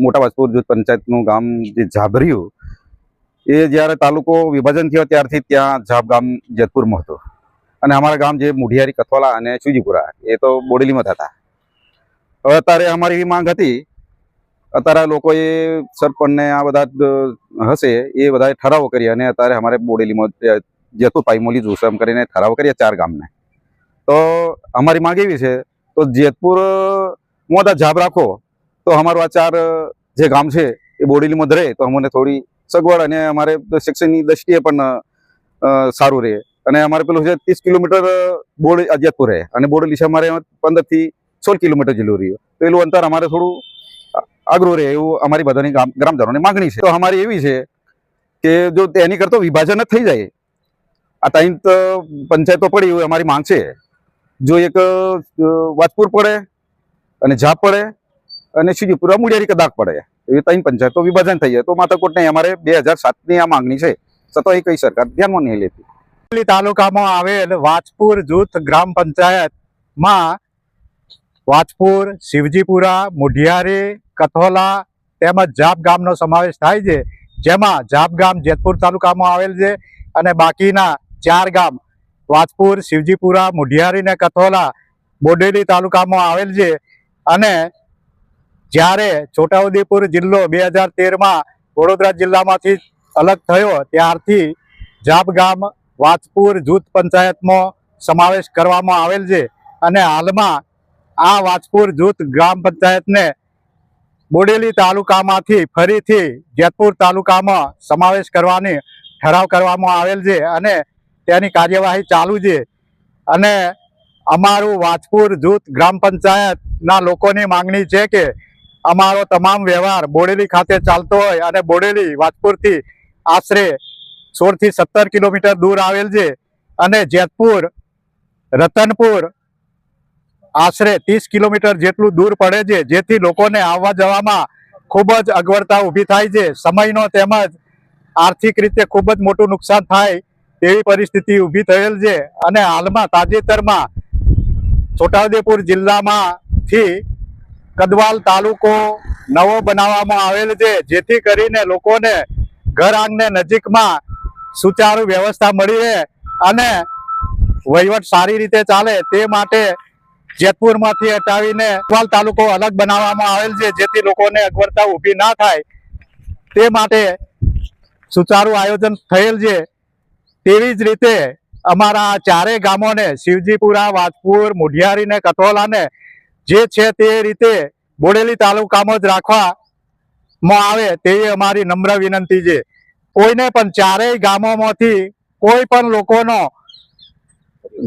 મોટા વાજપુર જૂથ પંચાયતનું ગામ જે ઝાભર્યું એ જ્યારે તાલુકો વિભાજન થયો ત્યારથી ત્યાં ઝાભ ગામ જેતપુરમાં હતું અને અમારા ગામ જે મુઢિયારી કથોલા અને શિવજીપુરા એ તો બોડેલીમાં થતા. હવે અત્યારે અમારી એવી માંગ હતી, અત્યારે લોકોએ સરપંચને આ બધા હશે એ બધાએ ઠરાવો કરી અને અત્યારે અમારે બોડેલીમાં જેતપુર પાઈમોલી જોસમ કરીને ઠરાવ કર્યા 4 ગામને. તો અમારી માંગ એવી છે તો જેતપુરમાં ઝાભ રાખો તો અમારું આ 4 જે ગામ છે એ બોડેલીમાં રહે તો અમને થોડી સગવડ અને અમારે શિક્ષણની દ્રષ્ટિએ પણ સારું રહે. અને અમારે પેલું છે 30 કિલોમીટર જેતપુર રહે અને બોડેલી છે અમારે 15 થી 16 કિલોમીટર જેટલું રહ્યું. તો પેલું અંતર અમારે થોડું આગળ રહે એવું અમારી બધાની ગ્રામજનોની માગણી છે. તો અમારી એવી છે કે જો એની કરતો વિભાજન જ થઈ જાય, આ 3 પંચાયતો પડી એવું અમારી માંગ છે. જો એક વાજપુર પડે અને ઝાભ પડે અને શિવજીપુરા મુડિયારી કદાચ પડે એ 3 પંચાયતો વિભાજન થઈ જાય તો માથાકોટ નહીં. અમારે 2007ની આ માંગણી છે, છતાં એ કઈ સરકાર ધ્યાનમાં નહીં લેતી. તાલુકામાં આવેલ વાજપુર જૂથ ગ્રામ પંચાયતમાં વાજપુર, શિવજીપુરા, મુઢિયારી, કથોલા તેમજ ઝાભ ગામનો સમાવેશ થાય છે. જેમાં ઝાભ ગામ જેતપુર તાલુકામાં આવેલ છે અને બાકીના 4 ગામ વાજપુર, શિવજીપુરા, મુઢિયારી ને કથોલા બોડેલી તાલુકામાં આવેલ છે. અને જ્યારે છોટાઉદેપુર જિલ્લો 2013માં વડોદરા જિલ્લામાંથી અલગ થયો ત્યારથી ઝાભ ગામ વાજપુર જૂથ પંચાયતમાં સમાવેશ કરવામાં આવેલ છે. અને હાલમાં આ વાજપુર જૂથ ગ્રામ પંચાયતને બોડેલી તાલુકામાંથી ફરીથી જેતપુર તાલુકામાં સમાવેશ કરવાની ઠરાવ કરવામાં આવેલ છે અને તેની કાર્યવાહી ચાલુ છે. અને અમારું વાજપુર જૂથ ગ્રામ પંચાયતના લોકોની માંગણી છે કે અમારો તમામ વ્યવહાર બોડેલી ખાતે ચાલતો હોય અને બોડેલી વાજપુરથી આશરે 16 થી 17 કિલોમીટર દૂર આવેલ છે અને જેતપુર રતનપુર આશરે 30 કિલોમીટર જેટલું દૂર પડે છે, જેથી લોકોને આવવા જવામાં ખૂબ જ અગવડતા ઊભી થાય છે. સમયનો તેમજ આર્થિક રીતે ખૂબ જ મોટું નુકસાન થાય તેવી પરિસ્થિતિ ઊભી થયેલ છે. અને હાલમાં તાજેતરમાં છોટાઉદેપુર જિલ્લામાંથી કદવાલ તાલુકો નવો બનાવવામાં આવેલ છે, જેથી કરીને લોકોને ઘર આંગણે નજીકમાં સુચારુ વ્યવસ્થા મળી રહે અને વહીવટ સારી રીતે ચાલે તે માટે જેતપુરમાંથી હટાવીને કદવાલ તાલુકો અલગ બનાવવામાં આવેલ છે, જેથી લોકોને અગવડતા ઊભી ના થાય તે માટે સુચારુ આયોજન થયેલ છે. તેવી જ રીતે અમારા 4 ગામોને શિવજીપુરા, વાજપુર, મુઢિયારી ને કથોલાને જે છે તે રીતે બોડેલી તાલુકામાં જ રાખવામાં આવે તેવી અમારી નમ્ર વિનંતી છે. કોઈને પણ 4 ગામોમાંથી કોઈ પણ લોકોનો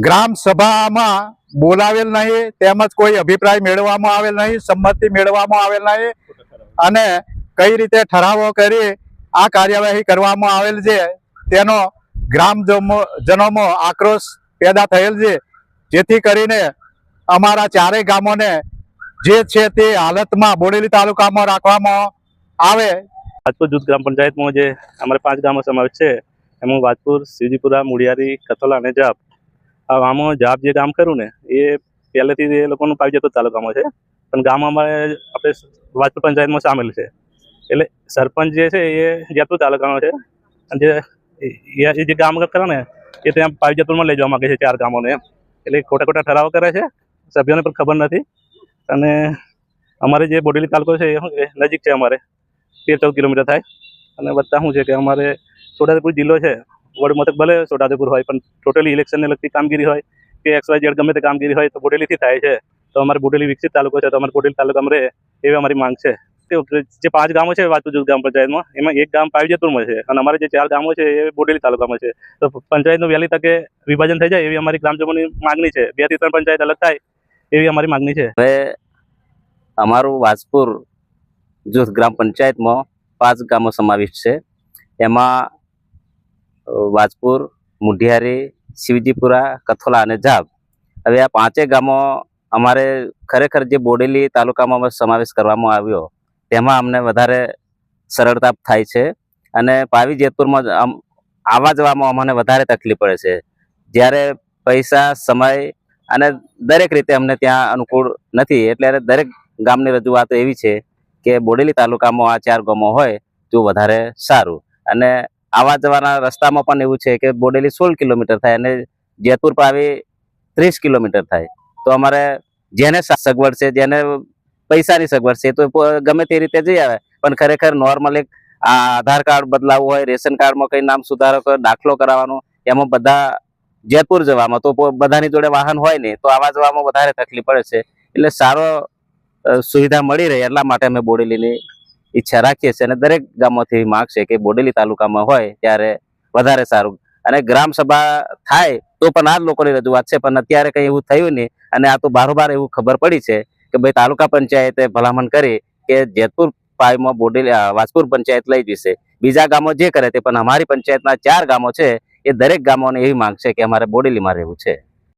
ગ્રામ સભામાં બોલાવેલ નહીં, તેમજ કોઈ અભિપ્રાય મેળવવામાં આવેલ નહીં, સંમતિ મેળવવામાં આવેલ નહીં અને કઈ રીતે ઠરાવો કરી આ કાર્યવાહી કરવામાં આવેલ છે તેનો ગ્રામજનોમાં આક્રોશ પેદા થયેલ છે. જેથી કરીને અમારા 4 ગામોને જે છે તે હાલતમાં બોડેલી તાલુકામાં રાખવામાં આવે. વાજપુર જૂથ ગ્રામ પંચાયતમાં જે અમારે 5 ગામો સમાવેશ છે એમાં વાજપુર, શિવજીપુરા, મુડિયારી, કથોલા અને ઝાભ. આમાં ઝાભ જે ગામ ખરું ને એ પહેલેથી એ લોકોનું પાવી જેતપુર તાલુકામાં છે, પણ ગામ અમારે આપણે વાજપુર પંચાયતમાં સામેલ છે. એટલે સરપંચ જે છે એ જેતપુર તાલુકાનો છે અને જે ગામ ખરા ને એ ત્યાં પાવી જેતપુરમાં લઈ જવા માગે છે 4 ગામોને. એટલે ખોટા ઠરાવો કરે છે, સભ્યોને પણ ખબર નથી. અને અમારે જે બોડેલી તાલુકો છે એ નજીક છે, અમારે 13-14 કિલોમીટર થાય. અને વત્તા શું છે કે અમારે છોટાઉદેપુર જિલ્લો છે, વડ મથક ભલે છોટાઉદેપુર હોય પણ ટોટલી ઇલેક્શનને લગતી કામગીરી હોય કે XYZ ગમે તે કામગીરી હોય તો બોડેલીથી થાય છે. તો અમારે બોડેલી વિકસિત તાલુકો છે, તો અમારે બોડેલી તાલુકામાં રહે એવી અમારી માંગ છે. જે 5 ગામો છે વાજપુર જૂથ ગ્રામ પંચાયતમાં એમાં 1 ગામ પાવી જેતપુરમાં છે અને અમારે જે 4 ગામો છે એ બોડેલી તાલુકામાં છે. તો પંચાયતનું વહેલી તકે વિભાજન થઈ જાય એવી અમારી ગ્રામજનોની માંગણી છે. 2 થી 3 પંચાયત અલગ થાય એવી અમારી માંગણી છે. હવે અમારું વાજપુર જૂથ ગ્રામ પંચાયતમાં 5 ગામો સમાવિષ્ટ છે. એમાં વાજપુર, મુઢિયારી, શિવજીપુરા, કથોલા અને ઝાભ. હવે આ 5 ગામો અમારે ખરેખર જે બોડેલી તાલુકામાં સમાવેશ કરવામાં આવ્યો તેમાં અમને વધારે સરળતા થાય છે અને પાવી જેતપુરમાં આવવા જવામાં અમને વધારે તકલીફ પડે છે. જ્યારે પૈસા, સમય અને દરેક રીતે અમને ત્યાં અનુકૂળ નથી. એટલે દરેક ગામની રજૂઆતો એવી છે કે બોડેલી તાલુકામાં આ 4 ગામો હોય તો વધારે સારું. અને આવા જવાના રસ્તામાં પણ એવું છે કે બોડેલી 16 કિલોમીટર થાય અને જેતપુર પાવી 30 કિલોમીટર થાય. તો અમારે જેને સગવડ છે, જેને પૈસાની સગવડ છે, તો ગમે તે રીતે જઈ આવે. પણ ખરેખર નોર્મલ એક આધાર કાર્ડ બદલાવવું હોય, રેશન કાર્ડમાં કઈ નામ સુધારો દાખલો કરાવવાનો, એમાં બધા જેતપુર જવામાં તો બધાની જોડે વાહન હોય નહીં, તો આવા જવામાં વધારે તકલીફ પડે છે. એટલે સારો સુવિધા મળી રહે એટલા માટે અમે બોડેલીની ઈચ્છા રાખીએ છીએ. અને દરેક ગામોથી માંગ છે કે બોડેલી તાલુકામાં હોય ત્યારે વધારે સારું. અને ગ્રામ સભા થાય તો પણ આ જ લોકોની રજૂઆત છે, પણ અત્યારે કંઈ એવું થયું નહીં. અને આ તો બારોબાર એવું ખબર પડી છે કે ભાઈ તાલુકા પંચાયતે ભલામણ કરી કે જેતપુર પાવીમાં બોડેલી વાજપુર પંચાયત લઈ જશે. બીજા ગામો જે કરે તે, પણ અમારી પંચાયતના 4 ગામો છે એ દરેક ગામોને એવી માંગ છે કે અમારે બોડેલીમાં રહેવું છે.